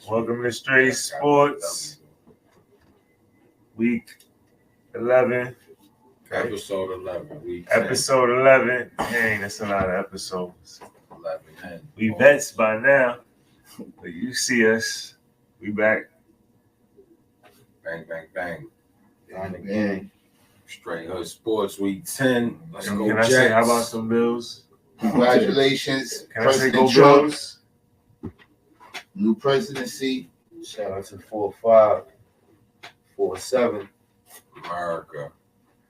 Welcome to Straight Sports, week 11. Episode 11. Week 10. Episode 11. Dang, that's a lot of episodes. 11. We vets by now, but you see us. We back. Bang, bang, bang. On the gang. Straight Hood Sports Week 10. Let's go, Can Jets. I say, how about some Bills? Congratulations, Can I say go President Trump. Bills? New presidency. Shout out to 4-5, 4-7. America.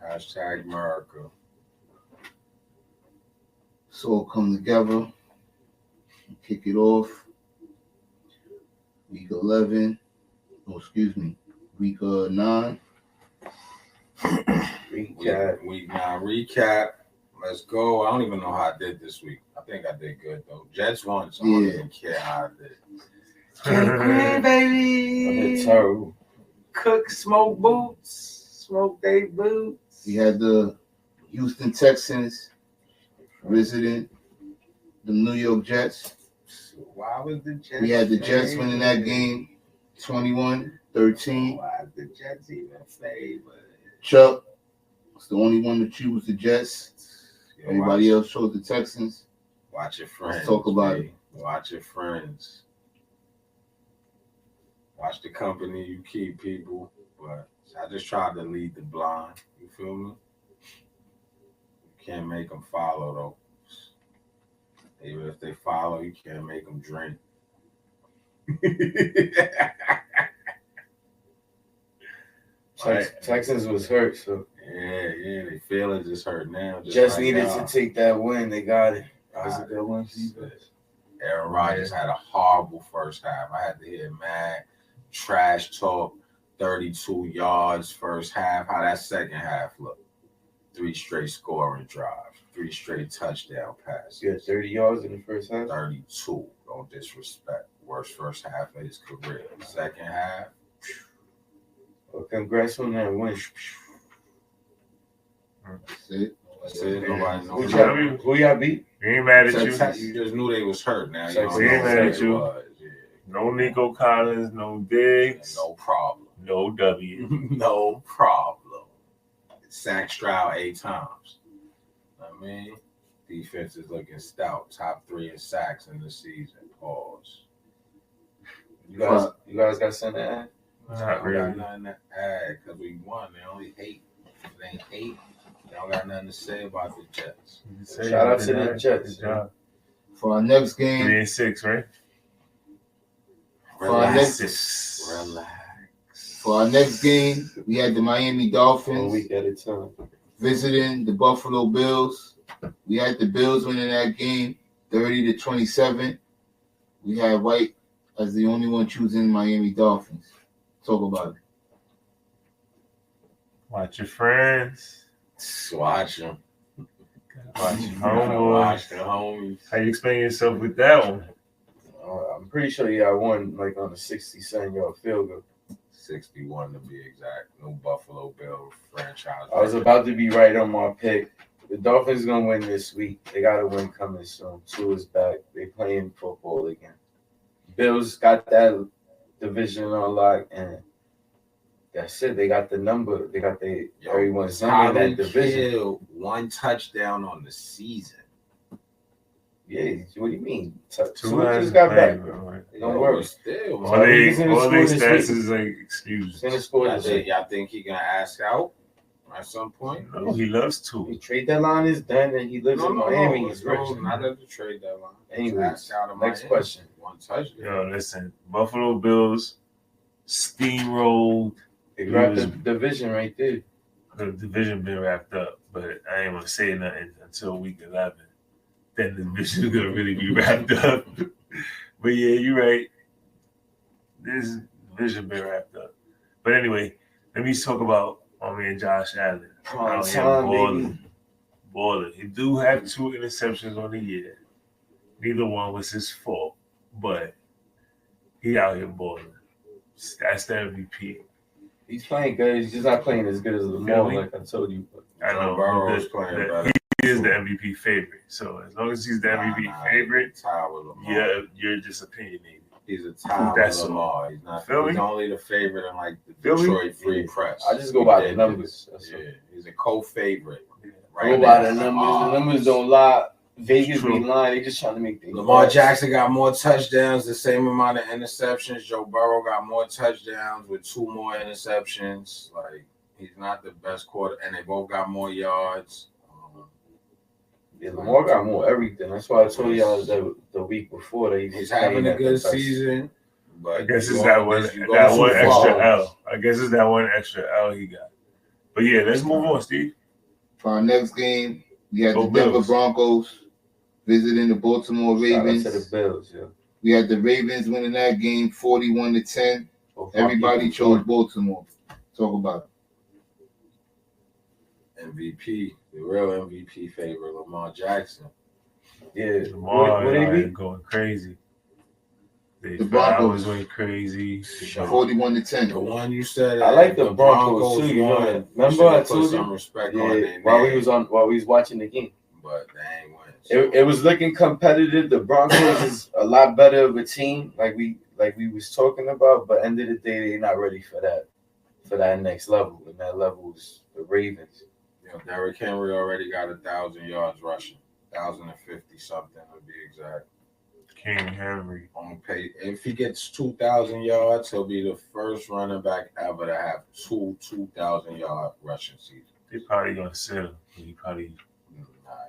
Hashtag America. So all come together. Kick it off. Week 11. Oh, excuse me. Week 9. Recap. Week 9 recap. Let's go. I don't even know how I did this week. I think I did good, though. Jets won, so I don't even care how I did. I did terrible. Cook, smoke boots. Smoke they boots. We had the Houston Texans visiting the New York Jets. Why was the Jets? We had the Jets winning that game 21-13. Why is the Jets even favored? Chuck was the only one to choose the Jets. Yo, Everybody else chose the Texans. Watch your friends. Let's talk about it. Watch your friends. Watch the company you keep, people. But I just tried to lead the blind. You feel me? You can't make them follow, though. Even if they follow, you can't make them drink. Texans was hurt, so Yeah, they feelings is hurt now. just like needed now. to take that win. They got it. That was a good win for you guys. Aaron Rodgers had a horrible first half. I had to hear mad trash talk, 32 yards first half. How that second half looked. 3 straight scoring drives, 3 straight touchdown passes. You had 30 yards in the first half. 32. Don't disrespect. Worst first half of his career. Second half. Well, congrats on that win. That's it. That's it. Nobody knows. Who y'all beat? We ain't mad at you. You just knew they was hurt now. You Texans. don't We know ain't mad who at they you. was. Yeah. No Nico Collins, no Diggs, No problem. no W. No problem. Sack Stroud 8 times. I mean, defense is looking stout. Top 3 in sacks in the season. Pause. You guys got sent that? Not really. Got nothing to add because we won. They only hate. If they ain't hate, they don't got nothing to say about the Jets. Shout out to the Jets. Good job. For our next game, 3-6, right? For our next- Relax. For our next game, we had the Miami 1 Dolphins week at a time. visiting the Buffalo Bills. We had the Bills winning that game 30-27. We had White as the only one choosing Miami Dolphins. Talk about it. Watch your friends. Watch them. Watch your Watch homeboys. the homies. How you explain yourself with that one? I'm pretty sure y'all won like on a 67-yard field goal. 61 to be exact. No Buffalo Bill franchise. I was about to be right on my pick. The Dolphins gonna win this week. They got a win coming soon. Tua is back. They playing football again. Bills got that division on lock, and that's it. They got the number. They got everyone's number in that division. Killed 1 touchdown on the season. Yeah, what do you mean? Tua Tua just got back. Right? Don't worry. Still, All they He's gonna score this stats week. is like excuse. He's gonna score this week. y'all think he gonna ask out at some point? No, he loves to. The trade deadline is done, and he lives in Miami. He's rich. Not at the trade deadline. Anyways, Ask out of next Miami. question. 1 touchdown. Yo, listen, Buffalo Bills steamrolled. They got the division right there. The division been wrapped up, but I ain't gonna say nothing until week 11. Then the division is gonna really be wrapped up. But yeah, you're right. This division been wrapped up. But anyway, let me talk about my man Josh Allen. Prime time, Balling. He do have 2 interceptions on the year. Neither one was his fault, but he out here balling. That's the MVP. He's playing good. He's just not playing as good as Lamar, Really? like I told you. I know. Burrow's but playing better. he is the MVP favorite. So as long as he's the MVP favorite, Tyler Lamar. yeah, you're just opinionated. He's a top That's Lamar. He's not. Feel He's me? only the favorite in like the Feel me? Detroit Free Press. I just go by the numbers. Yeah, he's a co-favorite. I go by the numbers. The numbers don't lie. Vegas be lying. They just trying to make things. Lamar Jackson got more touchdowns, the same amount of interceptions. Joe Burrow got more touchdowns with 2 more interceptions. Like, he's not the best quarter, and they both got more yards. Yeah, Lamar got more everything. That's why I told y'all the week before he's having a good season. But I guess it's that one extra L. I guess it's that one extra L he got. But yeah, let's move on, Steve. For our next game, we had the Denver Broncos visiting the Baltimore Ravens. Shout out to the Bills, yeah. We had the Ravens winning that game 41-10. Everybody chose Baltimore. Talk about it. MVP, the real MVP favorite, Lamar Jackson. Yeah, Lamar going crazy. The Broncos went crazy. 41-10. The one you said. I like the Broncos too. You know, remember I told you some respect on it while we was watching the game. But they ain't winning. So. It was looking competitive. The Broncos is a lot better of a team, like we was talking about. But end of the day, they're not ready for that next level. And that level is the Ravens. You know, Derrick Henry already got 1,000 yards rushing, 1,050 something to be exact. King Henry on pay. If he gets 2,000 yards, he'll be the first running back ever to have 2,000-yard rushing seasons. They probably gonna sit him. He probably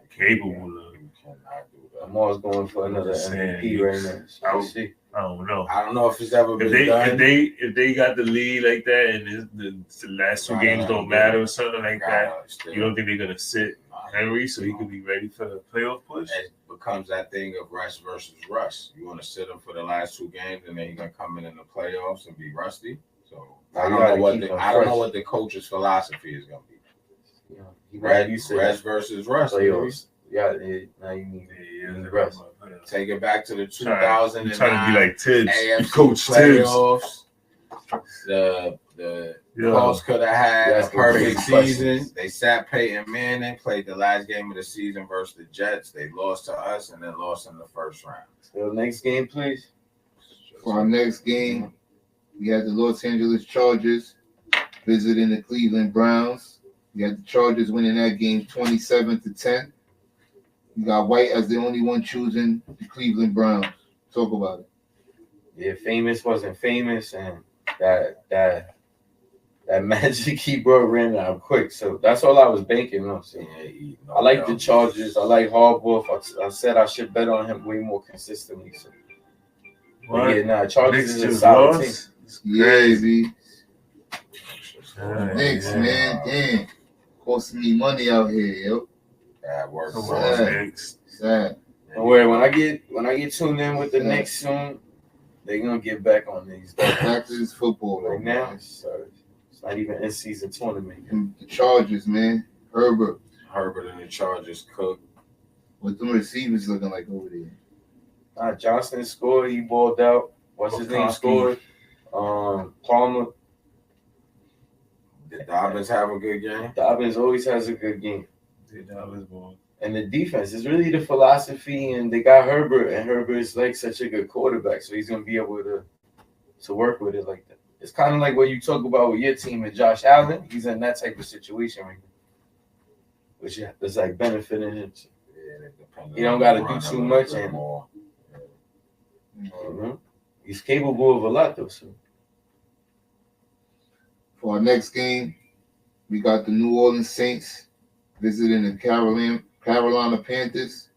capable of. You cannot do that. Lamar's going for another MVP right now. So I don't know. I don't know if it's ever been done. If they got the lead like that and the last 2 games don't matter or something like that, you don't think they're gonna sit Henry so he could be ready for the playoff push? It becomes that thing of rest versus rust. You want to sit him for the last 2 games and then he's gonna come in the playoffs and be rusty. So I don't know what the coach's philosophy is gonna be. Rest versus rust. Playoffs. Yeah, now you need rest. Take it back to the 2009 trying to be like Tibbs. AFC Coach playoffs. The Colts could have had a perfect season. They sat Peyton Manning, played the last game of the season versus the Jets. They lost to us and then lost in the first round. So next game, please. For our next game, we had the Los Angeles Chargers visiting the Cleveland Browns. We had the Chargers winning that game 27-10. You got White as the only one choosing the Cleveland Browns. Talk about it. Yeah, famous wasn't famous, and that magic he brought ran out quick. So that's all I was banking on. So I like the Chargers. I like Harbaugh. I said I should bet on him way more consistently. So Chargers is a solid team. Yeah, B. Knicks, man, damn. Costing me money out here, yo. That works. Sad. Don't worry, when I get tuned in with the Knicks soon, they're gonna get back on these. Back to this football right now. It's not even in season tournament. And the Chargers, man. Herbert and the Chargers cook. What them receivers looking like over there? Johnston scored. He balled out. What's his name scored? Palmer. Did Dobbins have a good game? Dobbins always has a good game. Dobbins ball. And the defense is really the philosophy, and they got Herbert, and Herbert is like such a good quarterback, so he's gonna be able to work with it like that. It's kind of like what you talk about with your team and Josh Allen. He's in that type of situation right now, which is like benefiting him. He don't got to do too much, and he's capable of a lot though. So. For our next game, we got the New Orleans Saints visiting the Carolina Panthers.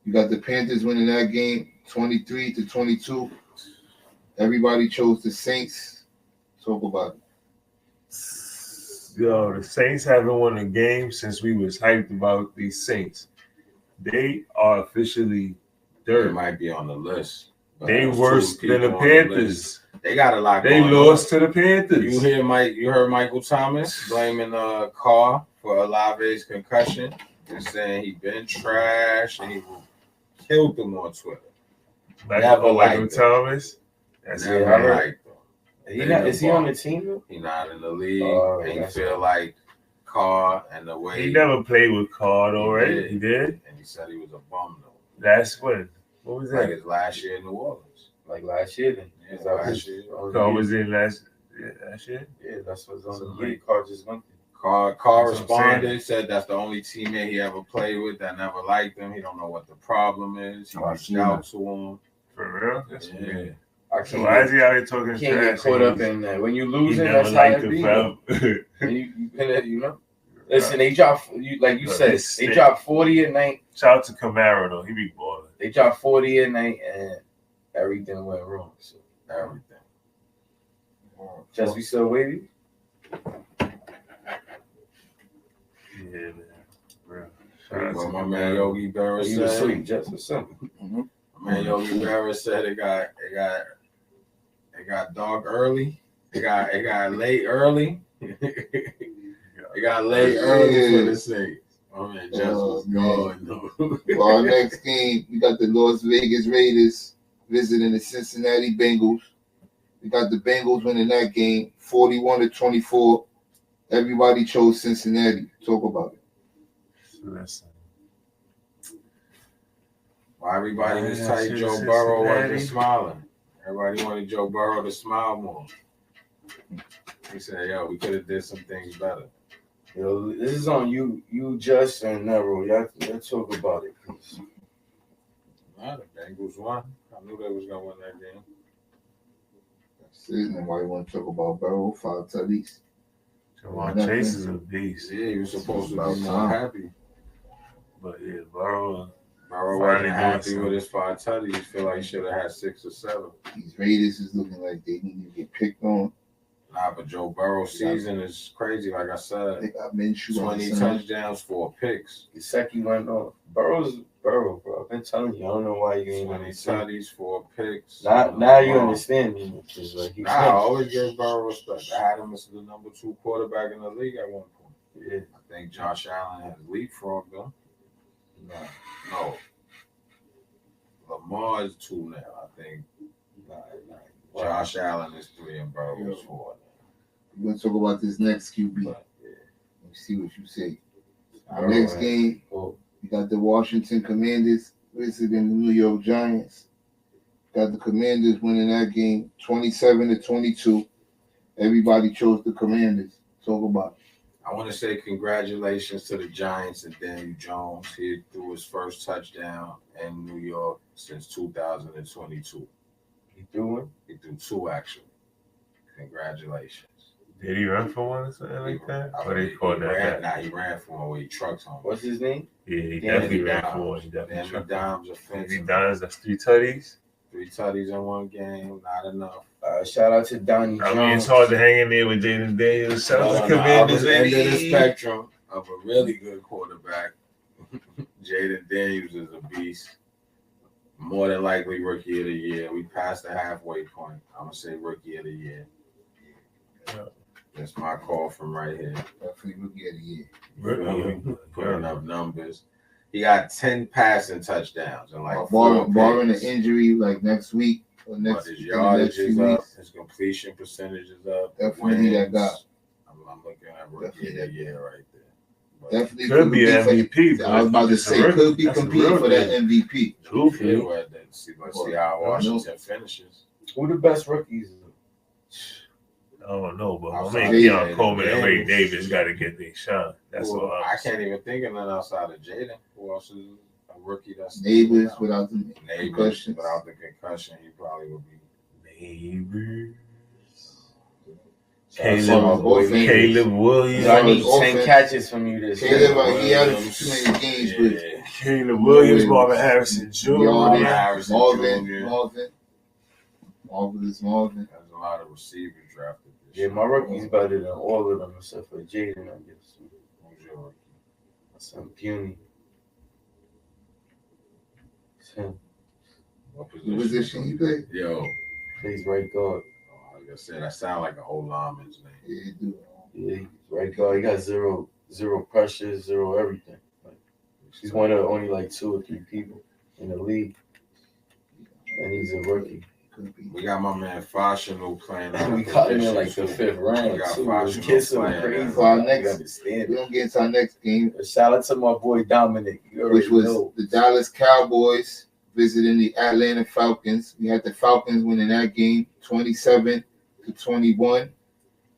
You got the Panthers winning that game 23-22. Everybody chose the Saints. Talk about it. Yo, the Saints haven't won a game since we was hyped about these Saints. They are officially dirt. They might be on the list. They worse than the Panthers. They got a lot. They lost to the Panthers. You heard Michael Thomas blaming Carr for Olave's concussion and saying he been trash and he killed them on Twitter. Michael Thomas. That's never liked him. Is he on the team though? He's not in the league. And he feel like Carr and the way he never played with Carr though, right? He did. And he said he was a bum though. That's when. What was that? Like his last year in New Orleans. like last year. Then Yeah, that was last year. his only Carr year. was in last year. Yeah, that's what's on So, the year. Carr just went there. Carr That's what I'm responded, said that's the only teammate he ever played with that never liked him. He don't know what the problem is. He Oh, I reached seen out that. to him. For real? That's Yeah. weird. I So can't why get, is he out here talking can't get trash? caught and up in that. When you he losing, never that's how liked it him, be. fam. And you know. Listen, they dropped like you Look, said, this they stink. dropped 40 a night. Shout out to Camaro though. He be balling. They dropped 40 a night, and everything went wrong. So Everything. just we still waiting. Yeah, man. Real. Shout out Well, to my man Camaro. Yogi Berra You was said. asleep, just or something. My man Yogi Berra said it got dark early. It got late early. It got late early for the Saints. My man just was going though. For our next game, we got the Las Vegas Raiders visiting the Cincinnati Bengals. We got the Bengals winning that game 41-24. Everybody chose Cincinnati. Talk about it. Listen. Why everybody was Yeah, tight, shit, Joe Cincinnati. Burrow wasn't smiling. Everybody wanted Joe Burrow to smile more. He said, yo, we could have did some things better. Yo, this is on you, Just and Nero. Y'all talk about it. Nah, the Bengals won. I knew they was gonna win that game. That's it. And why you want to talk about Burrow? 5 tutties. Jamar Nothing. Chase is a beast. Yeah, he was supposed to About be more time. happy. But yeah, Burrow. Burrow Finally wasn't doing happy something. with his 5 tutties. He feel like he should have had 6 or 7. These Raiders is looking like they need to get picked on. Nah, but Joe Burrow's season is crazy. Like I They said, got Minshew on 20 the side. touchdowns, 4 picks. Gesicki went off. Burrow, bro. I've been telling you. I don't know why you ain't 20 understand. tutties, 4 picks. Now you understand me. It's like Nah, I always give Burrow respect. I had him as the number 2 quarterback in the league at one point. Yeah. I think Josh Allen has leapfrogged him. No. Lamar is 2 now. I think Josh Allen is 3 and Burrow is 4. We're going to talk about this next QB. But, yeah. Let me see what you say. Our Burrow, next man. game, Oh, we got the Washington Commanders visiting the New York Giants. Got the Commanders winning that game 27-22. Everybody chose the Commanders. Talk about it. I want to say congratulations to the Giants and Daniel Jones. He threw his first touchdown in New York since 2022. he doing? He threw 2 actually. Congratulations. Did he run for one or something like that? I Or they mean, called he that ran, back? he ran for one where he trucks home. What's his name? Yeah, he Danny definitely ran Dimes. for one. He definitely Danny struck. Dimes Three offensive. Dimes, that's 3 tutties. 3 tutties in one game, not enough. Shout out to Donnie Jones. I mean, it's hard to hang in there with Jaden Daniels. Shout out to Commanders, Other end of the baby. spectrum of a really good quarterback. Jaden Daniels is a beast. More than likely rookie of the year. We passed the halfway point. I'm gonna say rookie of the year. Yeah. That's my call from right here. Definitely rookie of the year. Putting up numbers. He got 10 passing touchdowns and like 4 Barring an picks. injury like next week or But next his in the yardage next is few up. weeks. His completion percentage is up. Definitely that Wins. guy. I'm looking at rookie of the year right there. But Definitely Could be an for- MVP. But I was about to say could be competing for that MVP. Truthfully. let's see how Washington finishes. Who the best rookies? I don't know, but my Outside man of Keon Jaden Coleman and Ray Daniels. Davis got to get their shot. That's Well, all I can't even think of none outside of Jaden. Who else is a rookie that's Neighbors without the Neighbors concussions. without the concussion, he probably would be. Neighbors. Caleb- Caleb Williams. I need Offense. 10 catches from you this Caleb, year. he had too many games, but Caleb Williams, Marvin Harrison Jr. Yardage, Harrison Marvin. Jr. Marvin. There's a lot of receivers drafted this Yeah, year. my rookie's better than all of them except for Jaden, I guess. Who's your rookie? Some puny. It's him. What The position he played? Yo, Plays right guard. like I said, that sound like a whole lineman's name. Yeah, he do. Yeah, he's right guard. He got zero pressure, zero everything. Like, he's one of only like 2 or 3 people in the league, and he's a rookie. Could be. We got my man Fashanu playing. And we caught him in like the 5th round. We got Too. Fashanu Kiss him playing. crazy. For our You next- understand We're it. gonna get into our next game, Shout out to my boy Dominic. You which already was know. the Dallas Cowboys visiting the Atlanta Falcons. We had the Falcons winning that game 27-21.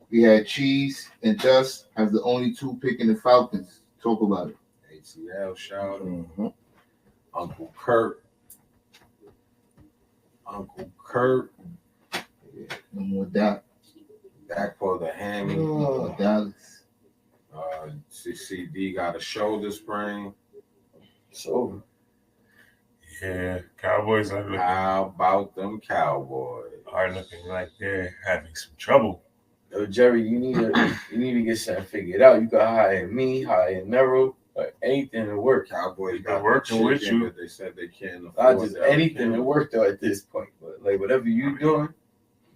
We had Cheese and Just as the only two picking the Falcons. Talk about it. ATL shout out. Mm-hmm. Uncle Kurt. Yeah, no more Dak. Dak for the hammy. No more Dallas. CCD got a shoulder sprain. It's over. Yeah, Cowboys are How about them Cowboys? looking like they're having some trouble. Yo, Jerry, you need to get something figured out. You got hire me, hire Nero, or anything to work. Cowboys They're got working with chicken, you. but they said they can't Not afford just that. anything to work though at this point. But like whatever you doing,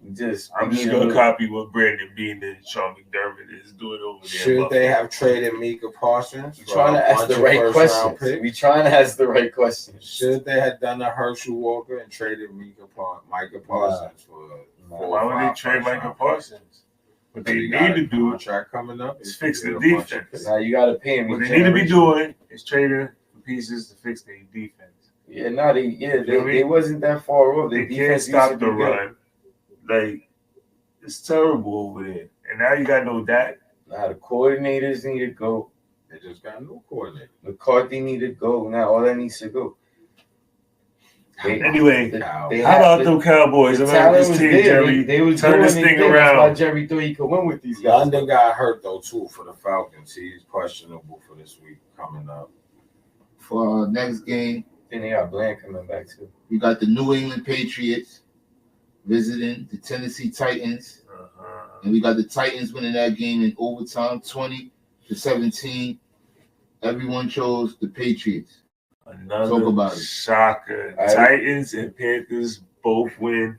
I'm we just need a gonna little- copy what Brandon Bean and Sean McDermott is doing over there. Should they have traded Mika Parsons? We trying to ask the right questions. We trying to ask the right questions. Should they have done a Herschel Walker and traded Micah Parsons for? Why would they trade Michael Parsons? What they They need got to a do contract coming up is fix the get a bunch of defense. picks. Now you gotta pay him. What they need to be doing is trading for pieces to fix their defense. Yeah, no, they feel me? they wasn't that far off. They Their can't defense stop used to the be good. run. Like, it's terrible over there. And now you got no Dak. Now the coordinators need to go. They just got a new coordinator. McCarthy need to go. Now all that needs to go. Anyway, They how had about the- them Cowboys? The I'm talent this was team, there. Jerry. They was turn doing this their thing thing. That's why around. Jerry thought he could win with these guys. London got hurt though too for the Falcons. He's questionable for this week coming up. For our next game, Then they got Bland coming back too. we got the New England Patriots visiting the Tennessee Titans. And we got the Titans winning that game in overtime, 20-17. Everyone chose the Patriots. Another Talk about it. shocker. All right. Titans and Panthers both win.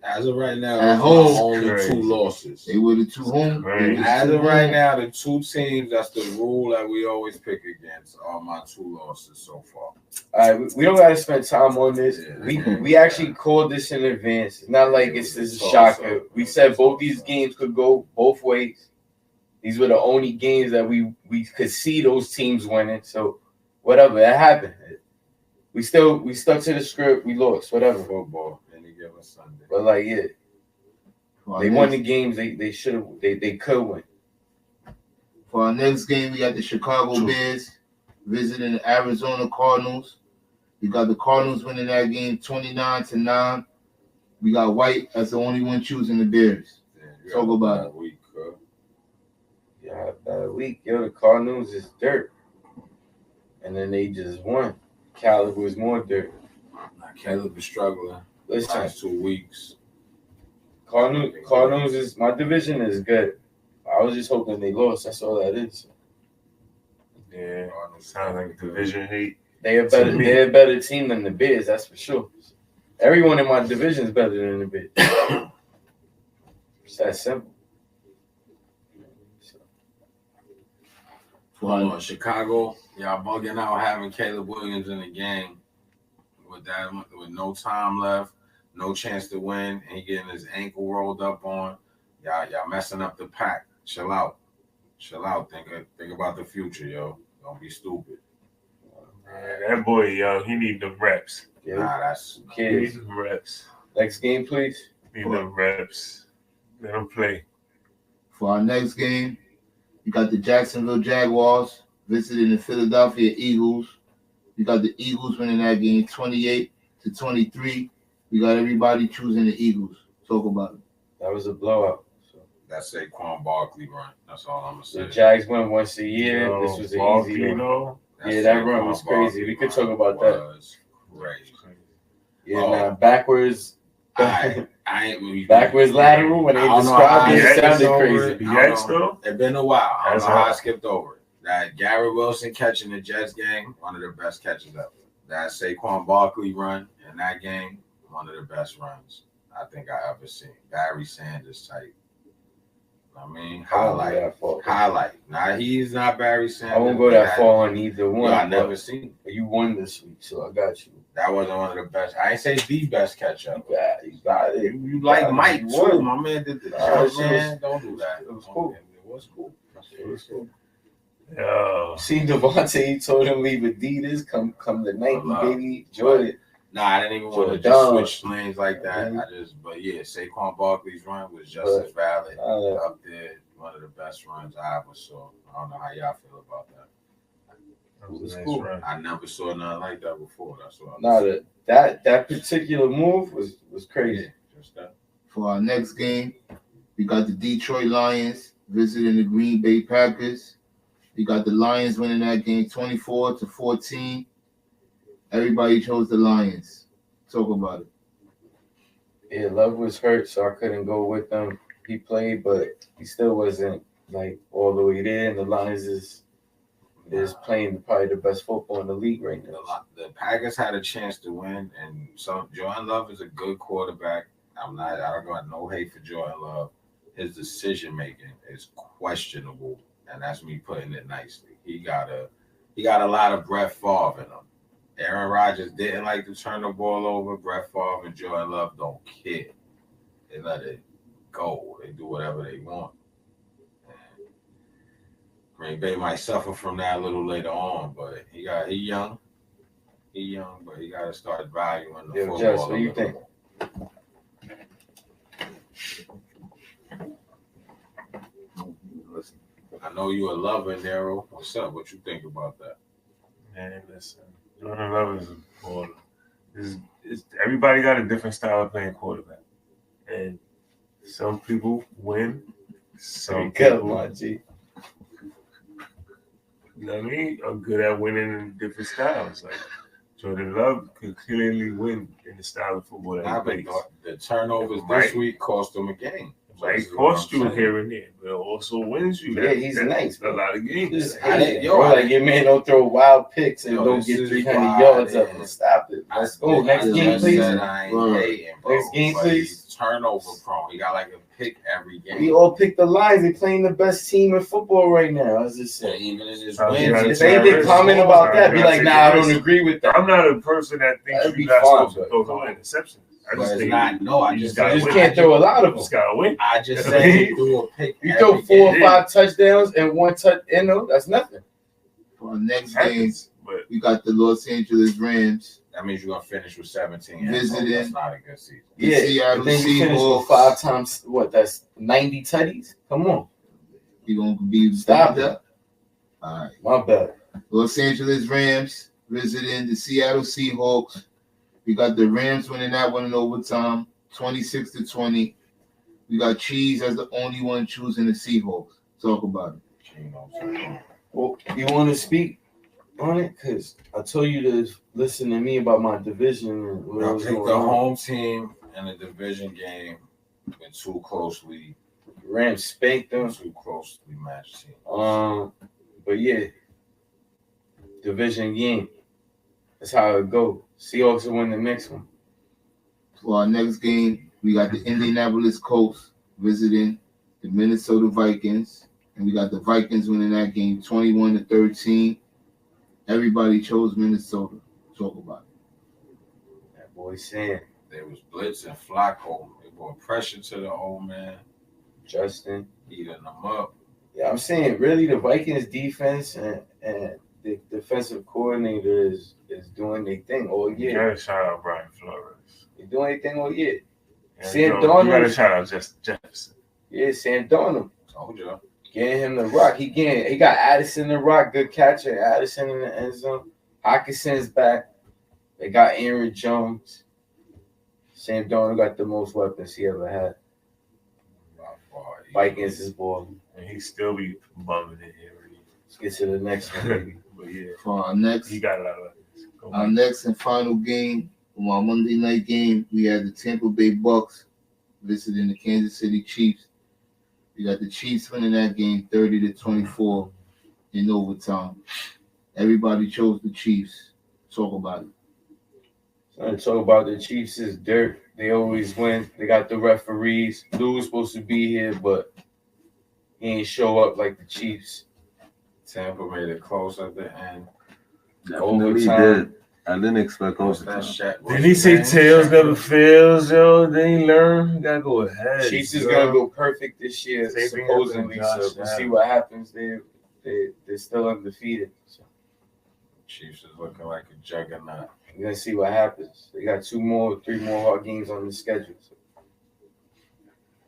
As of right now, At those are home. only Crazy. 2 losses. They were the two home. Right. they were the As two of right home. now, the 2 teams, that's the rule that we always pick against, are my 2 losses so far. All right, we don't gotta spend time on this. Yeah. We actually called this in advance. It's not like it's this is a shocker. We said both these games could go both ways. These were the only games that we could see those teams winning. So whatever, that happened. We stuck to the script. We lost. Whatever. Football, any given Sunday. But like, yeah, For our they won next- the games. They should have. They could win. For our next game, we got the Chicago Bears visiting the Arizona Cardinals. We got the Cardinals winning that game 29-9. We got White as the only one choosing the Bears. Yeah, you Talk got a about bad it. week, Yeah, bad week. Yo, the Cardinals is dirt, and then they just won. Caleb was more dirt. Caleb is struggling Listen, last 2 weeks. Cardinals is my division is good. I was just hoping they lost. That's all that is. Yeah, sounds like division hate. They're To me. a better team than the Bears, that's for sure. Everyone in my division is better than the Bears. It's that simple. Hold on, Chicago, y'all bugging out having Caleb Williams in the game with no time left, no chance to win, and he getting his ankle rolled up on. Y'all messing up the pack. Chill out. Think about the future, yo. Don't be stupid. Man, that boy, yo, he need them reps. Yeah, Nah, that's He need kids. them reps. Next game, please. Need them reps. Let him play. For our next game, we got the Jacksonville Jaguars visiting the Philadelphia Eagles. We got the Eagles winning that game 28-23. We got everybody choosing the Eagles. Talk about it. That was a blowout. So that's Saquon Barkley run. That's all I'm gonna the say. Jags win once a year. Yo, This was an Barkley, easy one. though. Yeah, that run was crazy. We could talk about that. Was crazy. Yeah, Oh. now backwards. I ain't Backwards lateral when they I don't know described how it, I it skipped sounded over crazy. it. The I don't Yanks, know. though? It's been a while. I don't That's know how I hard. skipped over it. That Garrett Wilson catching the Jets game, one of the best catches ever. That Saquon Barkley run in that game, one of the best runs I think I ever seen. Barry Sanders type. I mean, highlight. Now he's not Barry Sanders. I won't go that far on either one. I never but seen. you won this week, so I got you. That wasn't one of the best. I ain't say the best catch ever. You got it. You like Yeah, Mike you too, won. my man did the Nah, job, it man. Don't do that. it was cool. It was cool. It was cool. Yo. See, Devontae, he told him leave Adidas, come tonight, Wow. baby. Jordan. Nah, I didn't even want to just switch lanes like that. But yeah, Saquon Barkley's run was just as valid up there. One of the best runs I ever saw. I don't know how y'all feel about that. That was a nice run. I never saw nothing like that before. That's what. That particular move was crazy. Yeah, just that. For our next game, we got the Detroit Lions visiting the Green Bay Packers. We got the Lions winning that game 24-14. Everybody chose the Lions. Talk about it. Yeah, Love was hurt, so I couldn't go with them. He played, but he still wasn't like all the way there. And the Lions is playing probably the best football in the league right now. The Packers had a chance to win, and so Jordan Love is a good quarterback. I don't got no hate for Jordan Love. His decision making is questionable, and that's me putting it nicely. He got a lot of Brett Favre in him. Aaron Rodgers didn't like to turn the ball over. Brett Favre and Jordan Love don't care. They let it go. They do whatever they want. And Green Bay might suffer from that a little later on, but he young. He young, but he got to start valuing the football. Jess, what do you think? Listen, I know you a lover, Nero. What's up? What you think about that? Man, listen. Jordan Love is a baller. Everybody got a different style of playing quarterback. And some people win. Some people, you know what I mean, are good at winning in different styles. Like Jordan Love could clearly win in the style of football that he plays. The turnovers this week cost him a game. It costs you here and there, but it also wins you. Yeah, he's nice. A lot of games. Your man don't throw wild picks and don't get 300 yards up and stop it. Let's go. Next game, please. Next game, please. Turnover prone. He got like a pick every game. We all pick the Lions. They're playing the best team in football right now. As I said, even in his wins, if anything, comment about that. Be like, nah, I don't agree with that. I'm not a person that thinks you're not supposed to throw no interceptions. I just think you just can't throw a lot of them. Just gotta win. I just said he threw a pick. You throw 4 or 5 touchdowns and 1 touch in them. That's nothing. For our next game, we got the Los Angeles Rams. That means you're gonna finish with 17. Visiting. That's not a good season. Yeah, Seattle then you finish with 5 times. What? That's 90 tutties. Come on. You gonna be stop that? All right. My bad. Los Angeles Rams visiting the Seattle Seahawks. We got the Rams winning that one in overtime, 26-20. We got Cheese as the only one choosing the Seahawks. Talk about it. Well, you want to speak on it? Because I told you to listen to me about my division. And I think the home team in the division game been too closely. Rams spanked them. Too closely matched team. But yeah, division game. That's how it goes. Seahawks will win the next one. For our next game, we got the Indianapolis Colts visiting the Minnesota Vikings. And we got the Vikings winning that game 21-13. Everybody chose Minnesota. Talk about it. That boy Sam. They was blitzing Flacco. They brought pressure to the old man. Justin. Eating them up. Yeah, I'm saying really the Vikings defense and the defensive coordinator is doing their thing all year. You gotta shout out Brian Flores. They're doing their thing all year. Sam Darnold. You gotta shout out Jefferson. Yeah, Sam Darnold. Told you. Getting him the rock. He got Addison the rock, good catcher. Addison in the end zone. Hawkinson's back. They got Aaron Jones. Sam Darnold got the most weapons he ever had. Vikings is balling. And he still be bumming it here. Let's get to the next one, baby. But yeah, for our next, he got a lot of weapons. Our next and final game, from our Monday night game, we had the Tampa Bay Bucks visiting the Kansas City Chiefs. We got the Chiefs winning that game 30-24 in overtime. Everybody chose the Chiefs. Talk about it. So talk about the Chiefs is dirt. They always win. They got the referees. Lou was supposed to be here, but he ain't show up like the Chiefs. Tampa made it close at the end. Definitely did. I didn't expect overtime. Didn't he say tails never fails, yo? They learn. You gotta go ahead. Chiefs is gonna go perfect this year, supposedly. So we'll see what happens. They're still undefeated. So. Chiefs is looking like a juggernaut. We're gonna see what happens. They got 3 more hard games on the schedule. So.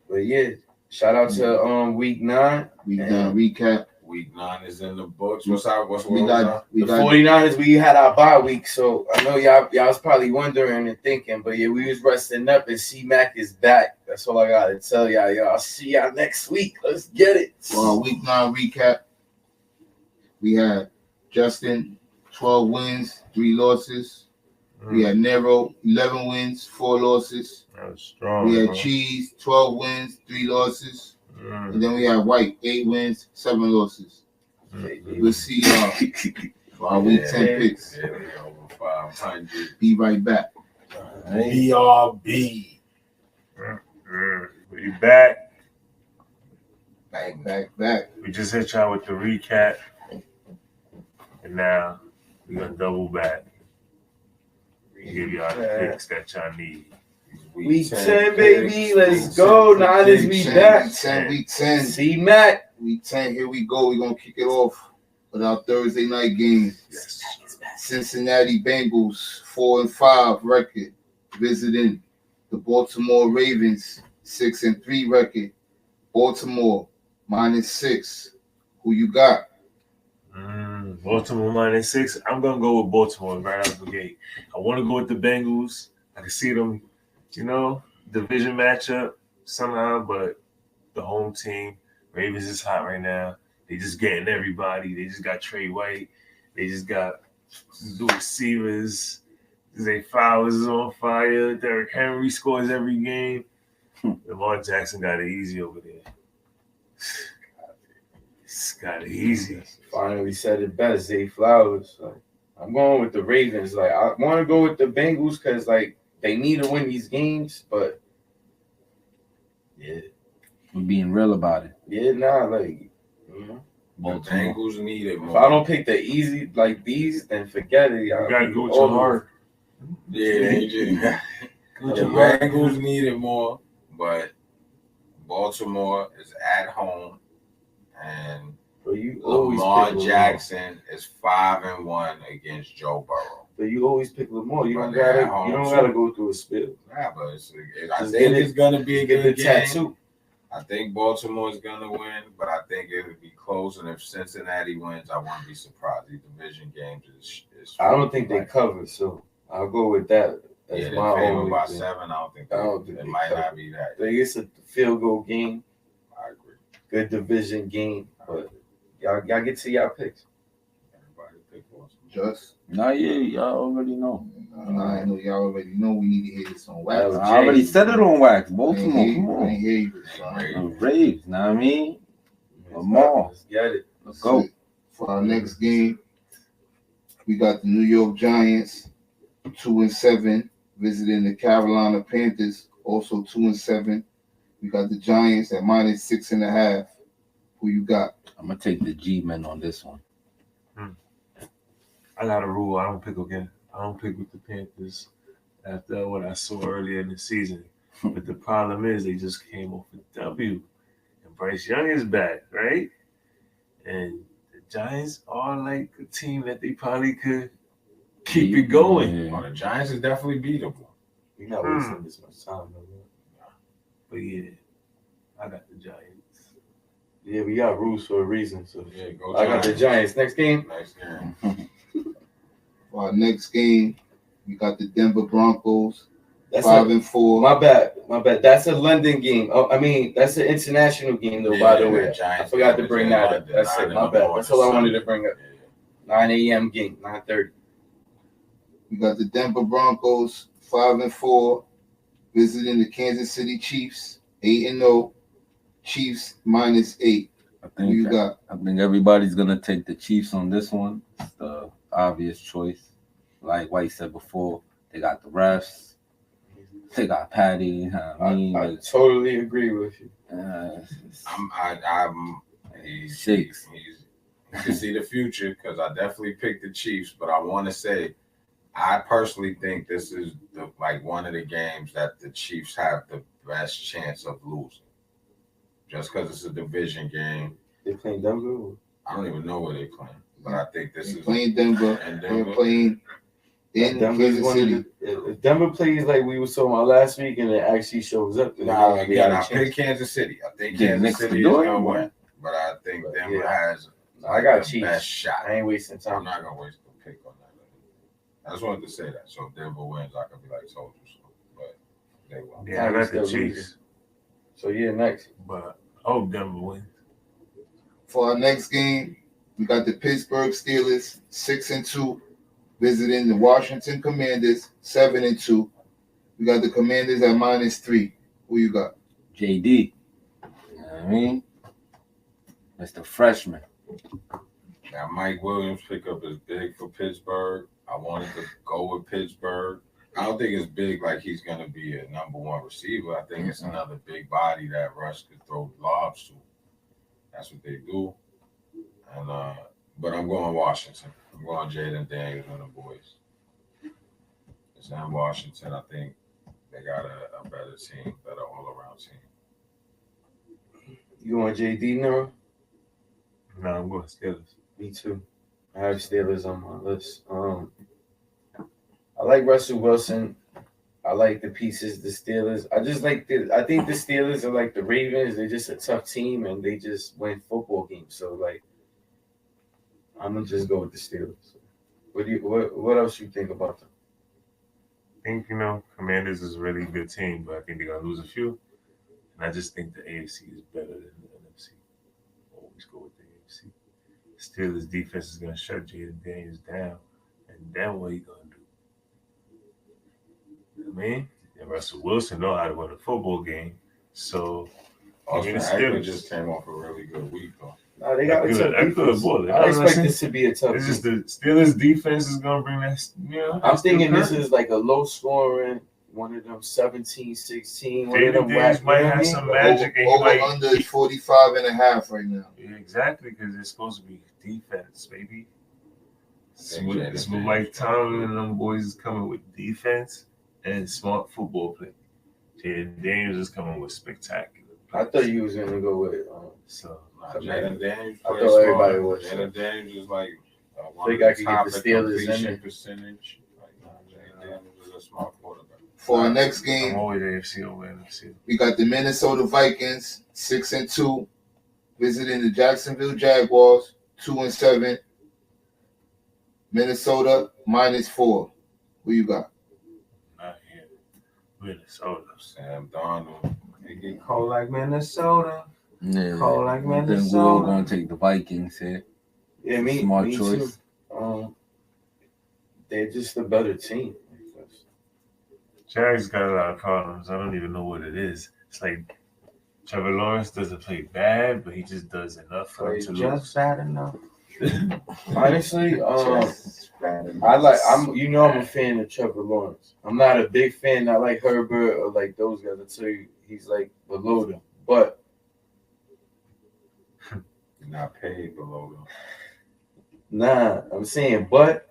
But yeah, shout out to week 9. Week 9 recap. Week 9 is in the books. What's up? We got The 49ers, we had our bye week, so I know y'all was probably wondering and thinking, but yeah, we was resting up and C-Mac is back. That's all I gotta tell y'all. Y'all see y'all next week. Let's get it. Well, week 9 recap. We had Justin, 12 wins, 3 losses. We had Nero, 11 wins, 4 losses. That was strong. We had bro. Cheese, 12 wins, 3 losses. Mm. And then we had White, 8 wins, 7 losses. We'll see y'all for our week 10 picks. Yeah, we over 500. Be right back. BRB. We back. Back. We just hit y'all with the recap. And now we're going to double back. Give y'all the picks that y'all need. Week 10, baby. Let's go. Niners, we back. Week 10. C-Mac. Week 10, here we go. We're going to kick it off with our Thursday night game. Yes. Cincinnati Bengals, 4-5 record, visiting the Baltimore Ravens, 6-3 record. Baltimore, -6. Who you got? Baltimore -6. I'm going to go with Baltimore right out the gate. I want to go with the Bengals. I can see them, division matchup somehow, but the home team, Ravens is hot right now. They just getting everybody. They just got Trey White. They just got the receivers. Zay Flowers is on fire. Derrick Henry scores every game. Lamar Jackson got it easy over there. He's got it easy. Finally said it best, Zay Flowers. Like, I'm going with the Ravens. Like, I want to go with the Bengals because, they need to win these games, but yeah. We're being real about it. Yeah, The Baltimore. Bengals need it If more. I don't pick the easy like these, then forget it. Y'all You got to go with your heart. Yeah, they just. Go with The your heart. Bengals need it more, but Baltimore is at home, and But you always Lamar pick Jackson is 5-1 against Joe Burrow. But you always pick Lamar. You But don't they're gotta. at home, You don't too. gotta go through a spill. Nah, but I Just think get it's gonna be a Get the good game. tattoo. I think Baltimore's gonna win, but I think it'll be close. And if Cincinnati wins, I won't be surprised. These division games is I don't think they cover, so I'll go with that. That's Yeah, my they're favored only by thing. 7. I don't think they it might cover. not be that. I think it's a field goal game, I agree. good division game, but y'all get to y'all picks. Everybody pick Baltimore. Just. Nah, yeah, y'all already know. I know y'all already know we need to hear this on wax. That I already said it on wax. I Baltimore, ain't come on. hear you, son. The Braves, know what I mean? Lamar. Let's get it. Let's go. For our next game, we got the New York Giants, 2-7, visiting the Carolina Panthers, also 2-7. We got the Giants at -6.5. Who you got? I'm going to take the G-men on this one. I got a rule. I don't pick again. I don't pick with the Panthers after what I saw earlier in the season. But the problem is they just came off a W. And Bryce Young is back, right? And the Giants are like a team that they probably could keep it going. Yeah. Oh, the Giants is definitely beatable. We're not wasting this much time. But yeah, I got the Giants. Yeah, we got rules for a reason. So Yeah, go I got the Giants. Next game. Next game. For our next game, we got the Denver Broncos, That's 5-4. my bad. That's a London game. Oh, I mean, that's an international game, though, by the way. I forgot to bring that up. That's it. My bad. That's all I wanted to bring up. 9 a.m. game, 9:30. We got the Denver Broncos, 5-4, visiting the Kansas City Chiefs, 8-0. Chiefs -8. I Who you think, got? I think everybody's going to take the Chiefs on this one. It's the obvious choice. Like White said before, they got the refs. They got Patty. I totally agree with you. He's Shakes. You can see the future because I definitely picked the Chiefs, but I want to say I personally think this is one of the games that the Chiefs have the best chance of losing. Just because it's a division game. They playing Denver? I don't even know where they're playing, but I think this They're is playing Denver. and They're Denver. playing. in Denver's Kansas one of City. if Denver plays like we were talking about last week and it actually shows up, then Nah, they again, got I a chance. pick Kansas City. I think Yeah, Kansas next City to is door, gonna boy. win, but I think But, Denver yeah. has I got the Chiefs. best shot. I ain't wasting I'm time. not gonna waste the pick on that. I just wanted to say that. So if Denver wins, I can be like told you so. But they won't. Yeah, I got the Still Chiefs, losing. So yeah, next. but I hope Denver wins. For our next game, we got the Pittsburgh Steelers 6-2 visiting the Washington Commanders 7-2. We got the Commanders at -3. Who you got? JD. You know what I mean? Mr. Freshman. Now Mike Williams pickup is big for Pittsburgh. I wanted to go with Pittsburgh. I don't think it's big like he's gonna be a #1 receiver. I think it's another big body that Rush could throw lobs to. That's what they do. And but I'm going Washington. I'm going Jaden Daniels and the boys. It's in Washington. I think they got a better team, better all-around team. You want JD now? No, I'm going Steelers. Me too. I have Steelers on my list. I like Russell Wilson. I like the pieces, the Steelers. I think the Steelers are like the Ravens. They're just a tough team and they just win football games. So like I'm gonna just go with the Steelers. What else you think about them? I think, Commanders is a really good team, but I think they're going to lose a few. And I just think the AFC is better than the NFC. Always go with the AFC. Steelers defense is going to shut Jaden Daniels down. And then what are you going to do? You know what I mean? And Russell Wilson know how to win a football game. So, Austin the Eckler Steelers just came off a really good week, though. Nah, they got a tough I could defense. avoid it. I expect this to be a tough It's just game. the Steelers defense is going to bring that, I'm thinking this is like a low scoring, one of them 17-16. One of Jaden them Daniels whack, might you know what I have mean? some magic. And he Over might, under is 45.5 right now. Yeah, exactly, because it's supposed to be defense, baby. Think Jaden It's Daniels Mike probably Tomlin and them boys is coming with defense and smart football play. Jaden Daniels is coming with spectacular play. I thought you was gonna go with. So Jaden Daniels. I thought everybody was. Jaden Daniels is like one Think of I the could top get the in Steelers in completion there. percentage. Jaden Daniels is a smart quarterback. For our next I'm game, always AFC over NFC. we got the Minnesota Vikings 6-2 visiting the Jacksonville Jaguars 2-7. Minnesota -4. Who you got? Not here. Minnesota. Sam Darnold. It get cold like Minnesota. Yeah. Cold like I think we're Minnesota. going to take the Vikings here. Yeah, me Smart too. choice. They're just a better team. Jags got a lot of problems. I don't even know what it is. It's like Trevor Lawrence doesn't play bad, but he just does enough for him to lose. bad enough. Honestly, I'm a fan of Trevor Lawrence. I'm not a big fan, not like Herbert or like those guys. I tell you, he's like below them. But You're not paid below them. nah, I'm saying, but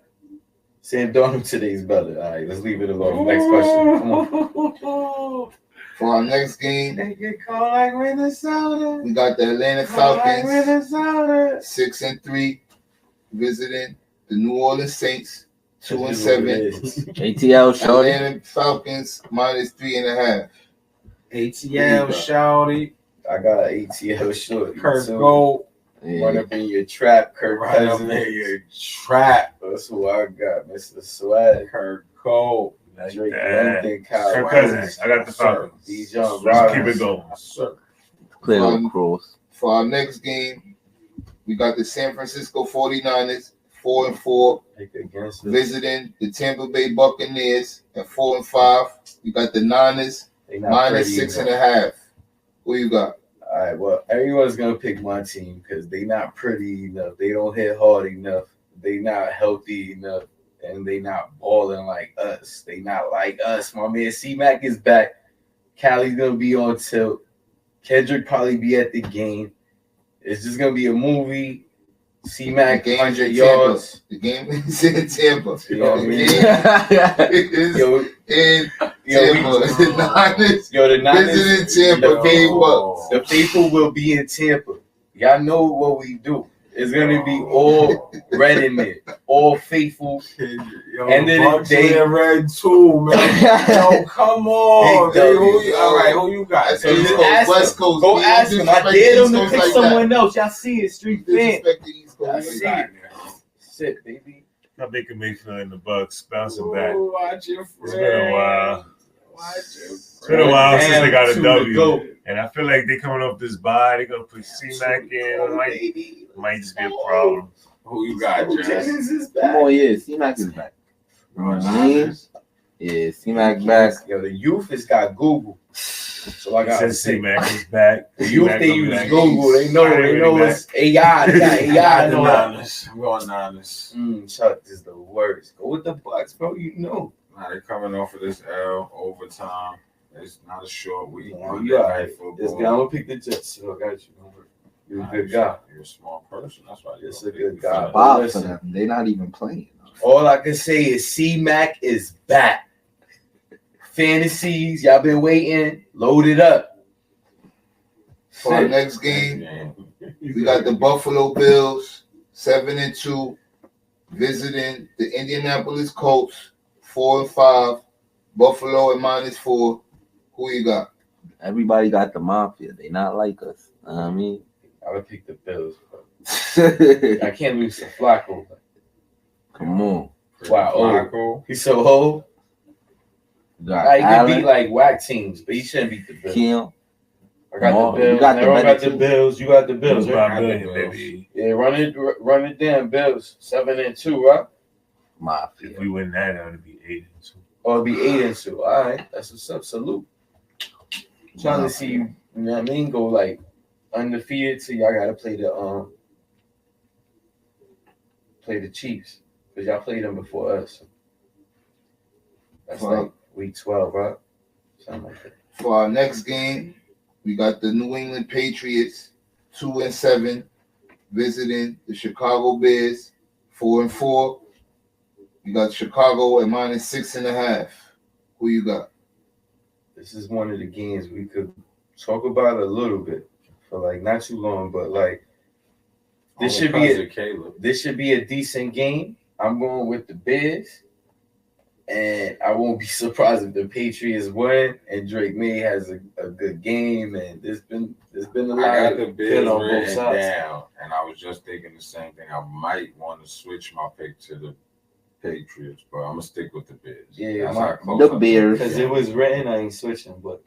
Sam Darnold today is better. All right, let's leave it alone. Next question. Come on. For our next game, They get cold like Minnesota. we got the Atlanta Cold like Falcons Minnesota. 6-3 visiting the New Orleans Saints That's just what 2-7. it is. ATL, shorty. Atlanta Falcons -3.5. ATL shawty. I got ATL short. Kirk So, Gold. Yeah. run up in your trap, Kirk Right up Cousins. there, your trap. That's who I got, Mr. Swag. Kirk Gold. Like Drake that. London, Kyle Kirk White. Cousins. I got the Falcons. Bijan Let's keep Robinson. it going. Sir. Clear the cross. For our next game, we got the San Francisco 49ers 4-4 Pick against us. visiting the Tampa Bay Buccaneers at 4-5. We got the Niners They not pretty enough. -6.5. Who you got? All right, well, everyone's gonna pick my team because they not pretty enough. They don't hit hard enough. They not healthy enough, and they not balling like us. They not like us. My man C-Mac is back. Callie's gonna be on tilt. Kendrick probably be at the game. It's just gonna be a movie. C-Mac The game's 100 in yards. The game is in Tampa. You know what I The mean? game is Yo, in yo, Tampa. The Niners yo, the Niners, visiting Tampa. the Game faithful, Bucks. the faithful will be in Tampa. Y'all know what we do. It's gonna be all red in there, all faithful. Yo, And then Bucks they- in red too, man. Yo, come on. Big Hey, W. all right, who you got? That's So East just Coast, ask West him. Coast. Go B. ask Don't him. I disrespect dared the him East to Coast pick like someone that. else. Y'all see it, street fan. Disrespect the East Coast I like see that. it. Sit, baby. I'm making Mayfield in the Bucks bouncing back. Ooh, watch your friend. It's been a while. Watch your It's been a while since they got a Damn, W, go. and I feel like they coming off this bye. They're gonna put C-Mac in. It might just be a problem. Who you got, Jess? Jennings is Come back. on, yeah, C-Mac is back. Going Niners? Yeah, C-Mac back. Yo, the youth has got Google. So I He got said C-Mac is back. the youth C-Mac they gonna be use back. Google. They know Alright, it's AI. They got I AI got and the all that. Niners. I'm going Niners. Chuck is the worst. Go with the Bucks, bro. You know. Now they're coming off of this L overtime. It's not a short week. Yeah, Monday you all Night right. Football. This guy, I'm gonna pick the Jets. So I got you. Don't worry. You're a good guy. You're a small person. That's why you're It's a good guy. Bob for Listen. them. They not even playing. All I can say is C-Mac is back. Fantasies, y'all been waiting. Load it up. For our Shit. next game, we got the Buffalo Bills 7-2 visiting the Indianapolis Colts 4-5. Buffalo at -4. Who you got? Everybody got the mafia. They not like us. You know what I mean? I would pick the Bills. Bro. I can't lose to Flacco. Come on. Wow, Flacco. He's so old. You got He could Allen, beat like whack teams, but he shouldn't beat the Bills. Kim. I got Come the on, you Bills. got the Everyone better got the team. Bills. You got the Bills, Bills right? by a million, baby. Yeah, run it down, Bills. 7-2, right? Mafia. If we win that, that would be 8-2. Or it'll be 8-2. All right, that's what's up. Salute. Trying to see you know what I mean? Go like undefeated till y'all gotta play the Chiefs because y'all played them before us. That's Wow. like week 12, right? Something like that. For our next game, we got the New England Patriots 2-7 visiting the Chicago Bears 4-4. We got Chicago at -6.5. Who you got? This is one of the games we could talk about a little bit for like not too long, but like this should be a decent game. I'm going with the Bears, and I won't be surprised if the Patriots win and Drake May has a good game. And there's been a I lot got of the Bills feeling on both written sides. down, and I was just thinking the same thing. I might want to switch my pick to the Patriots, but I'm gonna stick with the Bears. Yeah, That's my- how close The I think Bears. Because it was written, I ain't switching, but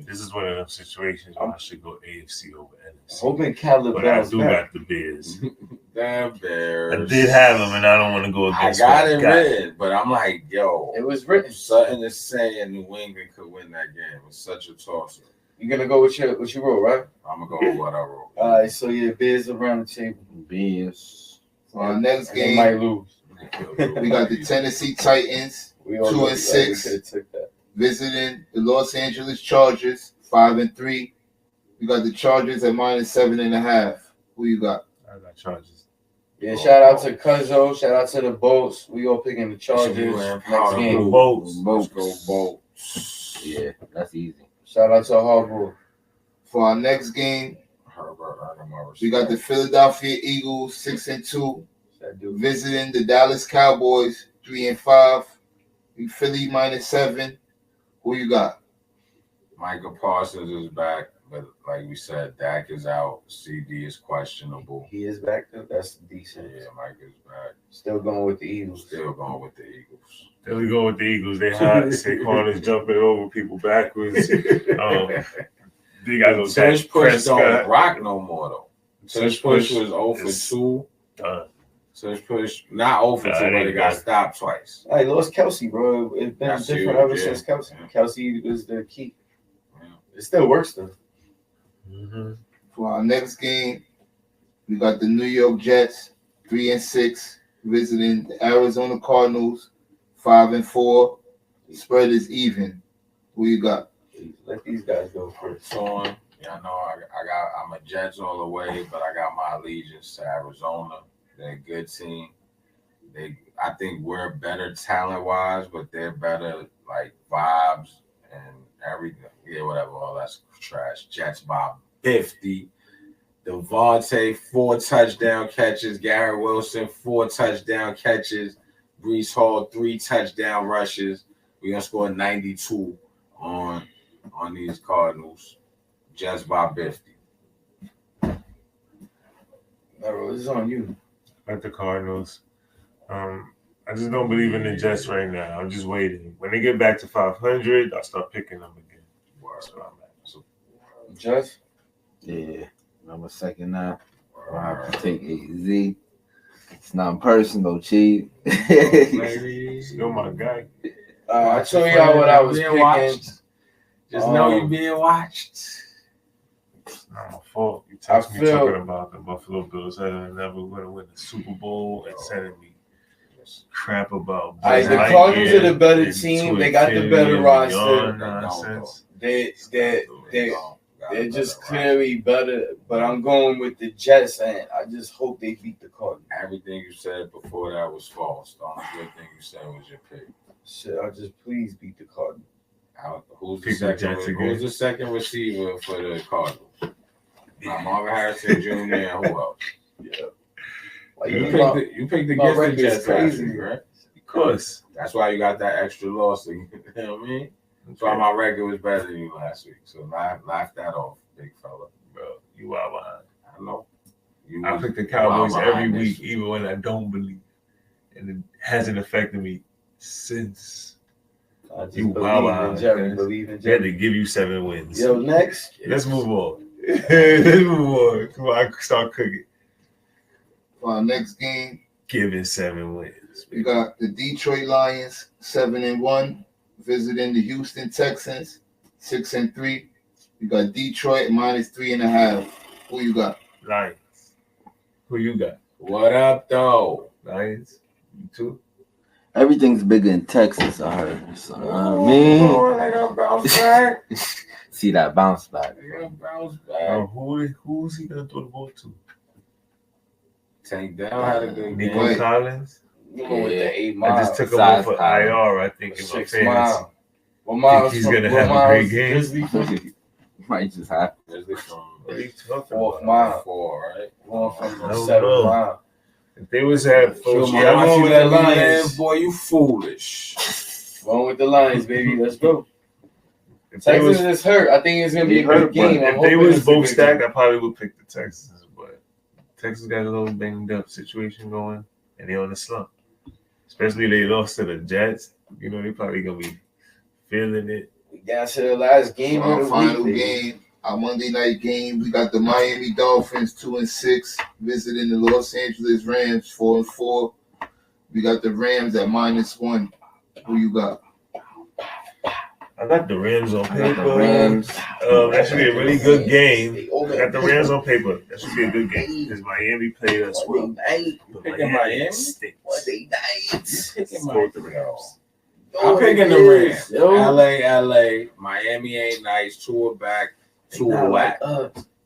This is one of those situations where I should go AFC over I'm NFC. hoping Caleb But I bounce do back. got the Bears. The Bears. I did have them, and I don't want to go I against got what it written, but I'm like, yo, It was written. something is saying New England could win that game. It's such a toss-up. You're gonna go with what you wrote, right? I'm gonna go with what I wrote. All right, so yeah, Bears around the table. Bears. For our next And they might game, lose. we got the Tennessee Titans We all 2-6. We could have took that. visiting the Los Angeles Chargers 5-3. We got the Chargers at -7.5. Who you got? I got Chargers. Yeah, shout out to Cuzzo. Shout out to the Bolts. We all picking the Chargers next game. Bolts. Let's go Bolts. Yeah, that's easy. Shout out to Harbaugh. For our next game, Herbert, we got the Philadelphia Eagles 6-2 That dude. visiting the Dallas Cowboys 3-5. We Philly -7. Who you got? Michael Parsons is back, but like we said, Dak is out. CD is questionable. He is back though. That's decent. Yeah, Mike is back. Still going with the Eagles. Still going with the Eagles. There we go with the Eagles. They hot. Saquon is jumping over people backwards. They got no Tush Push don't Prescott. rock no more though. Tush Push was 0 for is 2. done. Tush Push not 0 for 2, Nah, it but ain't it got good. stopped twice. I lost Kelsey, bro. It's been That's different huge, ever yeah. since Kelsey. Yeah. Kelsey was the key. Yeah. It still works though. Mm-hmm. For our next game, we got the New York Jets 3-6 visiting the Arizona Cardinals 5-4. The spread is even. Who you got? Let these guys go first. On. Yeah, I know I'm a Jets all the way, but I got my allegiance to Arizona. They're a good team. I think we're better talent wise, but they're better like vibes and everything. Yeah, whatever, all that's trash. Jets by 50. Devontae, 4 touchdown catches. Garrett Wilson, 4 touchdown catches. Brees Hall, 3 touchdown rushes. We're going to score 92 on these Cardinals just by 50. No, it's on you. Like the Cardinals. I just don't believe in the Jets right now. I'm just waiting. When they get back to 500, I'll start picking them again. That's where I'm at. Just? Yeah, I'm a second now. I have to take AZ. It's not personal, Chief. Still my guy. I told y'all what I was picking. Watched. Just know you're being watched. It's not my fault. You text me talking about the Buffalo Bills never going to win the Super Bowl and sending me crap about. The Cardinals are the better team. They got the better roster. Nonsense. They're just clearly better, but I'm going with the Jets, and I just hope they beat the Cardinals. Everything you said before that was false. The only good thing you said was your pick. Shit, I'll just please beat the Cardinals. Who's the second receiver for the Cardinals? Marvin Harrison Jr. and who else? Yeah. Like, you picked against the Jets crazy, last week, right? Of course. That's why you got that extra loss. You know what I mean? That's why my record was better than you last week. So laugh that off, big fella. Bro, you are behind. I know. I pick the Cowboys every week, even when I don't believe. And it hasn't affected me since. I just believe in Jerry. They had to give you 7 wins. Yo, next. Let's move on. Let's move on. Come on, start cooking. For our next game, Giving 7 wins. we got the Detroit Lions 7-1, visiting the Houston Texans 6-3. We got Detroit -3.5. Who you got? Lions. Who you got? What up, though? Lions. You too? Everything's bigger in Texas, I heard. So, They gonna bounce back. See that bounce back. They gonna bounce back. Who's he gonna throw the ball to? Tank Dell had a good Nico game. Collins. Going with the 8 I miles. just took him off for IR. I think in my 6 fantasy. miles. What I miles? think he's gonna have a great game. Grizzly from Might just happen. What are you talking 4th about? mile. 4, right? Going from I don't 7 know. miles. If they was at full, Yeah, I'm going with the Lions. Boy, you foolish. Going with the Lions, baby. Let's go. if they was, Texans is hurt. I think it's gonna be a good game. if they was both stacked, I probably would pick the Texans. But Texas got a little banged up situation going, and they're on the slump. Especially they lost to the Jets. You know, they probably gonna be feeling it. We got to the last game Our of the final week, game, our Monday night game, we got the Miami Dolphins 2-6, visiting the Los Angeles Rams 4-4. We got the Rams at -1. Who you got? I got the Rams on paper. Rams. That should be a really good game. They I got the Rams on paper. That should be a good game because Miami played us well. But Picking Miami? stinks. Monday night. Picking Both the Rams. I'm picking the Rams. Yo. LA. Miami ain't nice. Tua back. Tua whack.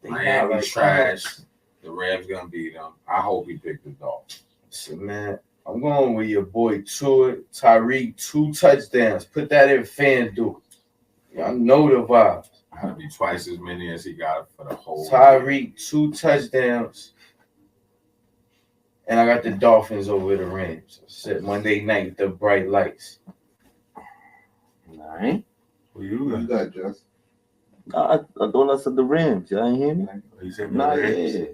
Miami trash. The Rams gonna beat them. I hope he picked the Dolphins. So, man, I'm going with your boy Tua. Tyreek, 2 touchdowns. Put that in FanDuel. Y'all know the vibes. Gotta be twice as many as he got for the whole. Tyreek, 2 touchdowns. And I got the Dolphins over the Rams. Said Monday night, the bright lights. All right. Who you Who you got? got, Just? I thought I said the Rams. Y'all ain't hear me? You said the Nah, Rams? yeah.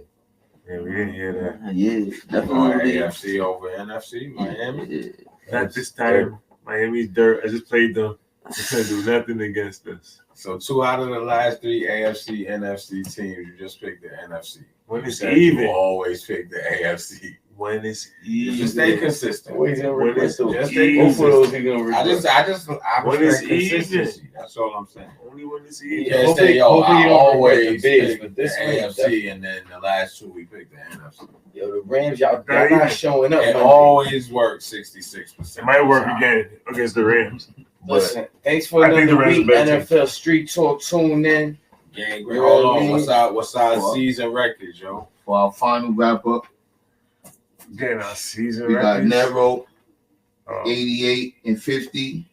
Yeah, we didn't hear that. Yeah, definitely. AFC over NFC. Miami. Yeah. Not this time. Miami's dirt. I just played them. They couldn't do nothing against us. So 2 out of the last 3 AFC, NFC teams, you just picked the NFC. When You it's said even. you always pick the AFC. When it's Just stay even. consistent. Always gonna When regret it's those. just Both of those he gonna regret. I When it's respect consistency. That's all I'm saying. Only when it's You even. can't Hopefully- say, yo, hopefully you I don't regret always the bids, pick but this the one, AFC, and then the last 2 we picked the NFC. Yo, the Rams, y'all not showing up. It Monday. always works 66%. It might work again against the Rams. But Listen, thanks for I think another the Rams week. better NFL Street Talk, tune in. Gang, hold on. What's our season record, yo? For our final wrap up, getting our season we got records. Nero Oh, 88-50.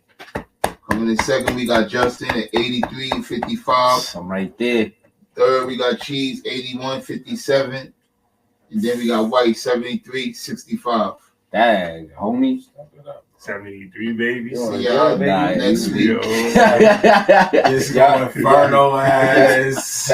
Coming in second, we got Justin at 83-55. I'm right there. Third, we got Cheese 81.57. And then we got White 73.65. Dang, homie. 73 baby. See y'all next week. It's going Inferno ass.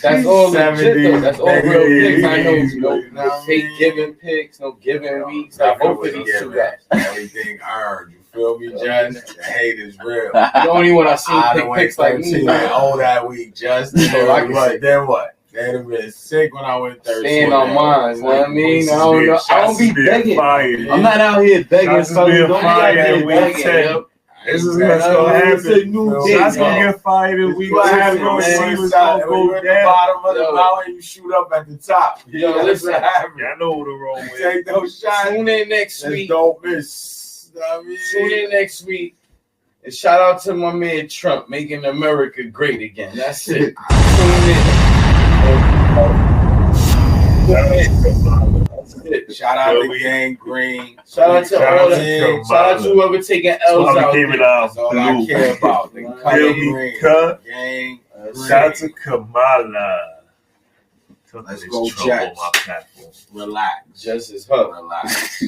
That's all legit though. That's all real picks. I know No fake giving picks, no giving weeks. I vote for these two guys. Everything earned. You feel me, Judge? The hate is real. The only one I seen I pick done went picks like 13 me. and 0 that week, just So I can say- then what? They'd have been sick when I went 13. Staying on mine, you know what I mean? I don't know. I don't be begging. Fired. I'm not out here begging. Shots is Son. being Don't be out fired here in week begging. 10. Yo. This is That's what's gonna happen. new Shots day, gonna man. get fired in week What 10. happens We're gonna see when what's you're gonna at go the down. bottom of the Yo. mountain, you shoot up at the top. Yo, That's listen. what happens. Yeah, I know who to roll with. Take those shots. Tune in next Just week. don't miss. You know what I mean? Tune in next week. And shout out to my man Trump making America great again. That's it. Tune in. That's it. Shout out to Gang Green. Shout out to all the. Kamala. Shout out to whoever taking L's Tommy out came it there. out. That's all I care about. The color He'll be green. cut. Gang. Shout out to Kamala. Let's There's go trouble Jets. on my platform. Relax. Just as her. Relax.